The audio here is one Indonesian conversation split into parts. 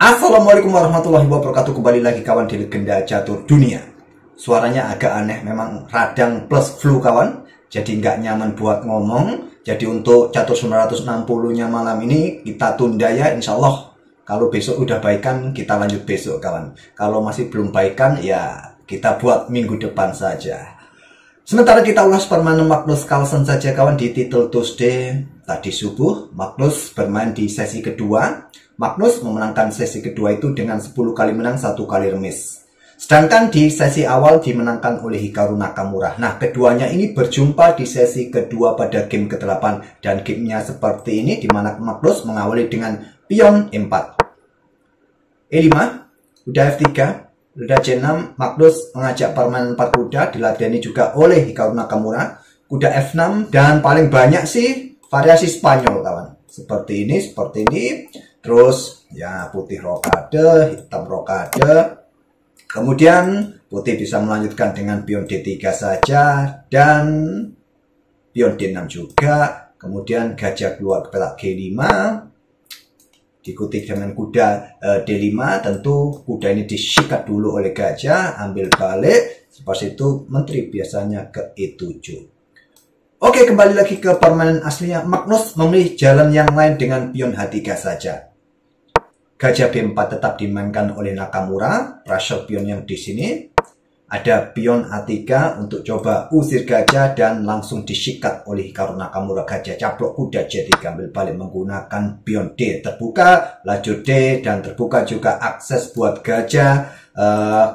Assalamualaikum warahmatullahi wabarakatuh. Kembali lagi kawan di Legenda Catur Dunia. Suaranya agak aneh, memang radang plus flu kawan. Jadi nggak nyaman buat ngomong. Jadi untuk Catur 960-nya malam ini kita tunda ya, insya Allah. Kalau besok udah baikan kita lanjut besok kawan. Kalau masih belum baikan ya kita buat minggu depan saja. Sementara kita ulas permainan Magnus Carlsen saja kawan di title Tuesday. Tadi subuh Magnus bermain di sesi kedua. Magnus memenangkan sesi kedua itu dengan 10 kali menang, 1 kali remis. Sedangkan di sesi awal dimenangkan oleh Hikaru Nakamura. Nah, keduanya ini berjumpa di sesi kedua pada game ke-8. Dan gamenya seperti ini, di mana Magnus mengawali dengan pion E4. E5, kuda F3, kuda C6, Magnus mengajak permainan 4 kuda, diladeni juga oleh Hikaru Nakamura. Kuda F6, dan paling banyak sih variasi Spanyol kawan. Seperti ini. Terus ya putih rokade, hitam rokade. Kemudian putih bisa melanjutkan dengan pion D3 saja dan pion D6 juga. Kemudian gajah keluar ke petak G5. Diikuti dengan kuda D5. Tentu kuda ini disikat dulu oleh gajah, ambil balik. Seperti itu menteri biasanya ke E7. Oke, kembali lagi ke permainan aslinya. Magnus memilih jalan yang lain dengan pion H3 saja. Gajah B4 tetap dimainkan oleh Nakamura. Pressure pion yang di sini. Ada pion A3 untuk coba usir gajah dan langsung disikat oleh Hikaru Nakamura. Gajah caplok kuda C3 ambil balik menggunakan pion D. Terbuka lajur D dan terbuka juga akses buat gajah.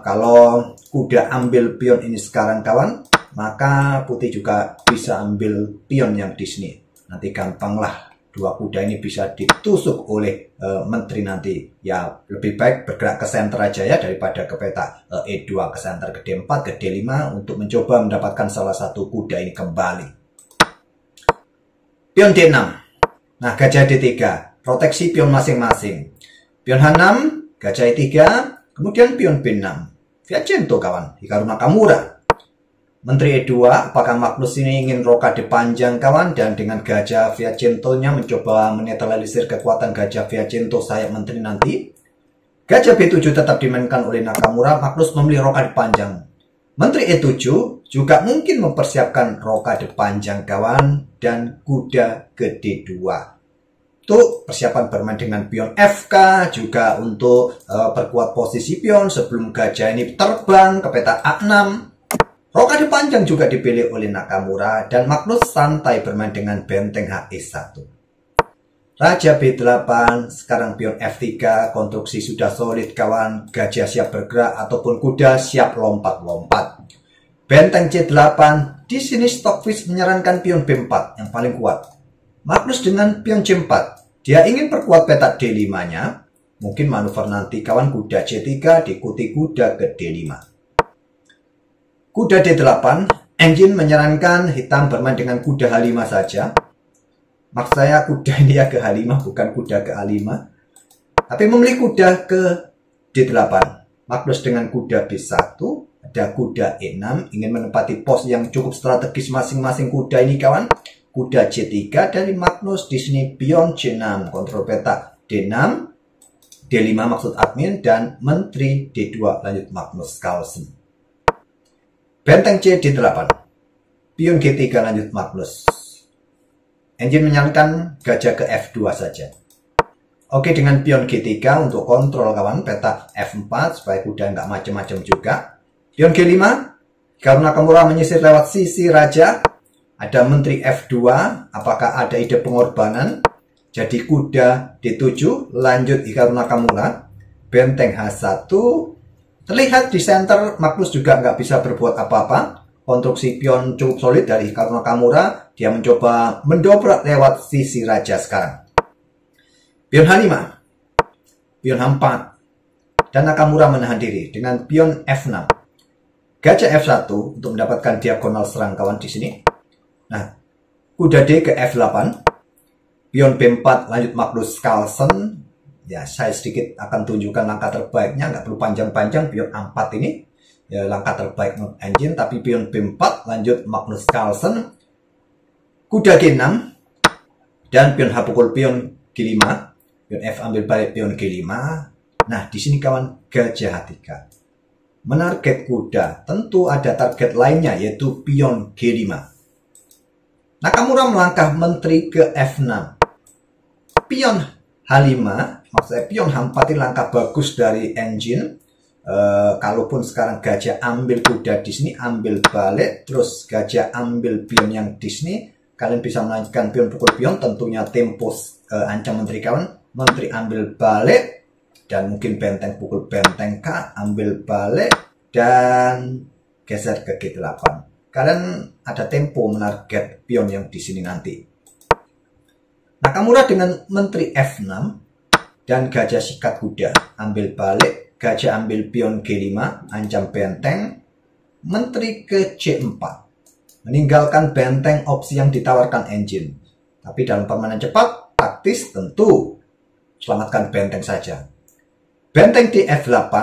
Kalau kuda ambil pion ini sekarang kawan, maka putih juga bisa ambil pion yang di sini. Nanti gampanglah dua kuda ini bisa ditusuk oleh menteri nanti. Ya lebih baik bergerak ke center aja ya daripada ke petak E2 ke center, ke D4, ke D5 untuk mencoba mendapatkan salah satu kuda ini kembali. Pion D6. Nah, gajah D3, proteksi pion masing-masing. Pion H6, gajah E3, kemudian pion B6. Fianchetto kawan, Hikaru Nakamura. Menteri E2, apakah Magnus ini ingin rokade panjang kawan, dan dengan gajah Fianchetto-nya mencoba menetralisir kekuatan gajah Fianchetto sayap menteri nanti. Gajah B7 tetap dimainkan oleh Nakamura. Magnus memilih rokade panjang. Menteri E7 juga mungkin mempersiapkan rokade panjang kawan, dan kuda ke D2. Itu persiapan bermain dengan pion FK juga untuk perkuat posisi pion sebelum gajah ini terbang ke peta A6. Rokade panjang juga dipilih oleh Nakamura dan Magnus santai bermain dengan benteng HE1. Raja B8, sekarang pion F3, konstruksi sudah solid kawan, gajah siap bergerak ataupun kuda siap lompat-lompat. Benteng C8, di sini Stockfish menyarankan pion B4 yang paling kuat. Magnus dengan pion C4, dia ingin perkuat petak D5-nya, mungkin manuver nanti kawan kuda C3 diikuti kuda ke D5. Kuda D8, engine menyarankan hitam bermain dengan kuda H5 saja. Maksud saya kuda ini ya ke H5, bukan kuda ke A5. Tapi memilih kuda ke D8. Magnus dengan kuda B1, ada kuda E6, ingin menempati pos yang cukup strategis masing-masing kuda ini kawan. Kuda C3 dari Magnus, di sini pion C6, kontrol petak D6, D5 maksud admin, dan menteri D2 lanjut Magnus Carlsen. Benteng C D8, pion G3 lanjut Magnus. Engine menyarankan gajah ke F2 saja. Oke, dengan pion G3 untuk kontrol kawan, petak F4 supaya kuda nggak macam-macam juga. Pion G5, Hikaru Nakamura menyisir lewat sisi raja. Ada menteri F2, apakah ada ide pengorbanan? Jadi kuda D7 lanjut Hikaru Nakamura. Benteng H1. Terlihat di center, Magnus juga nggak bisa berbuat apa-apa. Konstruksi pion cukup solid dari Hikaru Nakamura. Dia mencoba mendobrak lewat sisi raja sekarang. Pion H5. Pion H4. Dan Nakamura menahan diri dengan pion F6. Gajah F1 untuk mendapatkan diagonal serang kawan di sini. Nah, kuda D ke F8. Pion B4 lanjut Magnus Carlsen. Ya, saya sedikit akan tunjukkan langkah terbaiknya, nggak perlu panjang-panjang. Pion A4 ini ya langkah terbaik menurut engine, tapi pion B4 lanjut Magnus Carlsen. Kuda G6 dan pion H pukul pion G5. Pion F ambil balik pion G5. Nah, di sini kawan, gajah H3 menarget kuda. Tentu ada target lainnya, yaitu pion G5. Nakamura melangkah menteri ke F6. Pion H5, maksudnya pion H4 ini langkah bagus dari engine. Kalaupun sekarang gajah ambil kuda di sini, ambil balik, terus gajah ambil pion yang di sini, kalian bisa melanjutkan pion pukul pion. Tentunya tempo ancam menteri kawan. Menteri ambil balik, dan mungkin benteng pukul benteng K, ambil balik, dan geser ke G8. Kalian ada tempo menarget pion yang di sini nanti. Nakamura dengan menteri F6 dan gajah sikat kuda, ambil balik, gajah ambil pion G5, ancam benteng, menteri ke C4, meninggalkan benteng opsi yang ditawarkan engine. Tapi dalam permainan cepat, taktis tentu selamatkan benteng saja. Benteng di F8,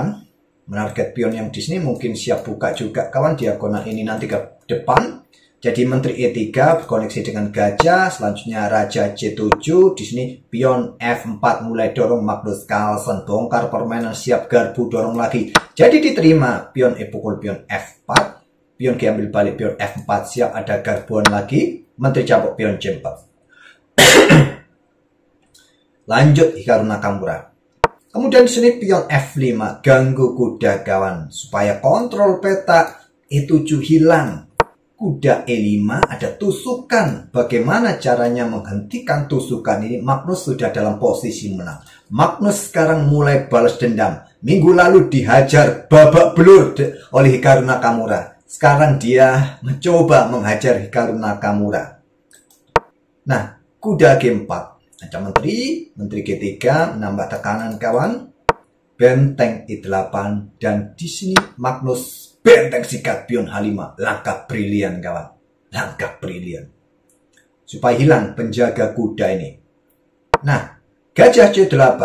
menarget pion yang di sini, mungkin siap buka juga kawan diagonal ini nanti ke depan. Jadi menteri E3 berkoneksi dengan gajah, selanjutnya raja C7, di sini pion F4 mulai dorong Magnus Carlsen, bongkar permainan, siap garbu, dorong lagi. Jadi diterima pion E pukul pion F4, pion G ambil balik pion F4, siap ada garbuan lagi, menteri cabut pion C4. Lanjut Hikaru Nakamura. Kemudian di sini pion F5, ganggu kuda kawan supaya kontrol peta E7 hilang. Kuda E5 ada tusukan. Bagaimana caranya menghentikan tusukan ini? Magnus sudah dalam posisi menang. Magnus sekarang mulai balas dendam. Minggu lalu dihajar babak belur oleh Hikaru Nakamura. Sekarang dia mencoba menghajar Hikaru Nakamura. Nah, kuda G4. Ancam menteri, menteri G3 menambah tekanan kawan. Benteng E8 dan di sini Magnus benteng sikat pion H5. Langkah brilian kawan. Langkah brilian. Supaya hilang penjaga kuda ini. Nah, gajah C8.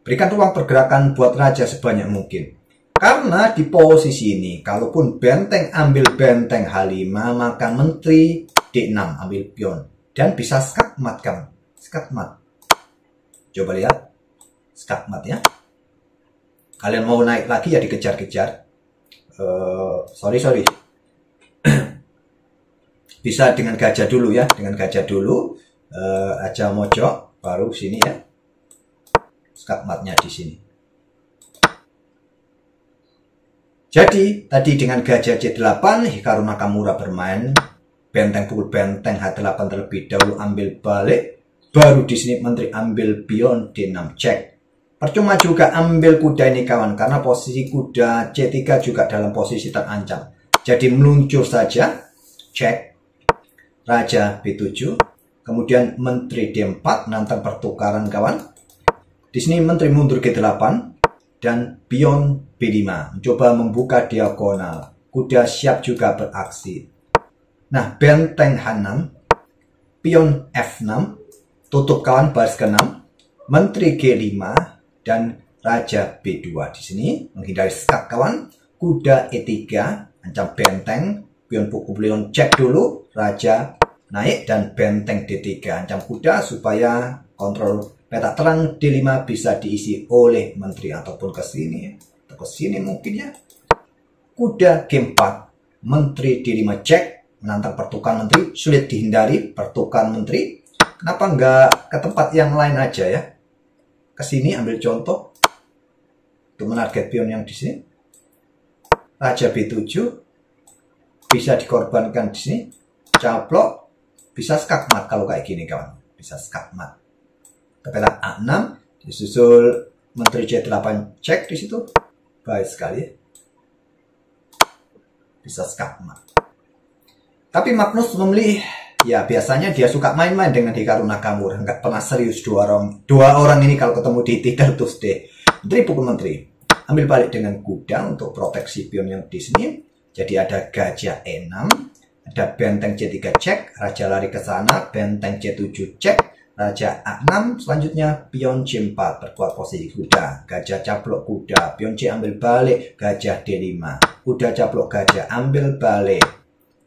Berikan ruang pergerakan buat raja sebanyak mungkin. Karena di posisi ini, kalaupun benteng ambil benteng H5, maka menteri D6 ambil pion. Dan bisa skakmat kawan. Skakmat. Coba lihat. Skakmat ya. Kalian mau naik lagi ya dikejar-kejar. Sorry. Bisa dengan gajah dulu ya. Dengan gajah dulu. Aja mojok. Baru sini ya. Skakmatnya di sini. Jadi tadi dengan gajah C8 Hikaru Nakamura bermain. Benteng pukul benteng H8 terlebih dahulu, ambil balik. Baru di sini menteri ambil pion D6 cek. Percuma juga ambil kuda ini kawan, karena posisi kuda C3 juga dalam posisi terancam. Jadi meluncur saja, cek. Raja B7, kemudian menteri D4 menantang pertukaran kawan. Di sini menteri mundur G8 dan pion B5 mencoba membuka diagonal. Kuda siap juga beraksi. Nah, benteng H6, pion F6, tutup kawan baris ke-6, menteri G5 dan raja B2 di sini menghindari skak kawan. Kuda E3 ancam benteng, pion pukul pion cek dulu, raja naik dan benteng D3 ancam kuda supaya kontrol peta terang D5 bisa diisi oleh menteri ataupun ke sini atau ke sini mungkin ya. Kuda G4, menteri D5 cek, menantang pertukaran menteri, sulit dihindari pertukaran menteri. Kenapa nggak ke tempat yang lain aja ya? Ke sini ambil contoh untuk menarget pion yang di sini. Raja B7 bisa dikorbankan di sini. Caplok, bisa skakmat kalau kayak gini kawan. Bisa skakmat. Peta A6 disusul menteri C8 cek di situ. Baik sekali. Bisa skakmat. Tapi Magnus memilih, ya biasanya dia suka main-main dengan Hikaru Nakamura. Nggak pernah serius dua orang ini kalau ketemu di Tinder Tuesday. Menteri pukul menteri. Ambil balik dengan kuda untuk proteksi pion yang di sini. Jadi ada gajah E6. Ada benteng C3 cek. Raja lari ke sana. Benteng C7 cek. Raja A6. Selanjutnya pion C4. Perkuat posisi kuda. Gajah caplok kuda. Pion C ambil balik. Gajah D5. Kuda caplok gajah ambil balik.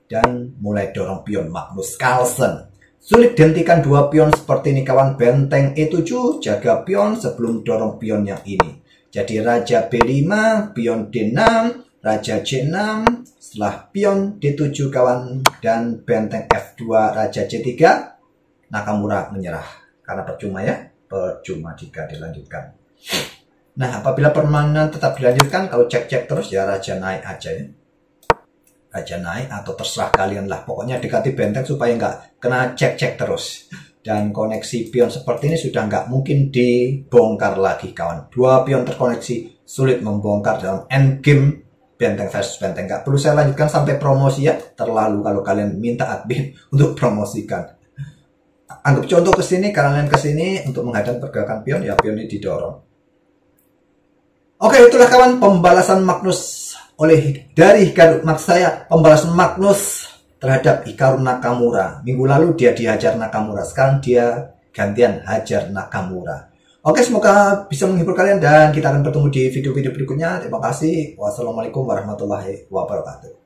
Dan mulai dorong pion Magnus Carlsen Sulit dihentikan dua pion seperti ini kawan. Benteng E7 jaga pion sebelum dorong pion yang ini. Jadi raja B5, pion D6, raja C6, setelah pion D7 kawan, dan benteng F2 raja C3, Nakamura menyerah. Karena percuma ya, percuma jika dilanjutkan. Nah, apabila permainan tetap dilanjutkan, kalau cek-cek terus ya raja naik aja ya. Raja naik atau terserah kalian lah. Pokoknya dekati benteng supaya nggak kena cek-cek terus. Dan koneksi pion seperti ini sudah nggak mungkin dibongkar lagi kawan. Dua pion terkoneksi sulit membongkar dalam endgame benteng versus benteng. Nggak perlu saya lanjutkan sampai promosi ya. Terlalu kalau kalian minta admin untuk promosikan. Anggap contoh kesini, kalian kesini untuk menghadang pergerakan pion, ya pion ini didorong. Oke, itulah kawan pembalasan Magnus dari Hikaru. Maksud saya pembalasan Magnus terhadap Hikaru Nakamura. Minggu lalu dia dihajar Nakamura, sekarang dia gantian hajar Nakamura. Oke, semoga bisa menghibur kalian dan kita akan bertemu di video-video berikutnya. Terima kasih. Wassalamualaikum warahmatullahi wabarakatuh.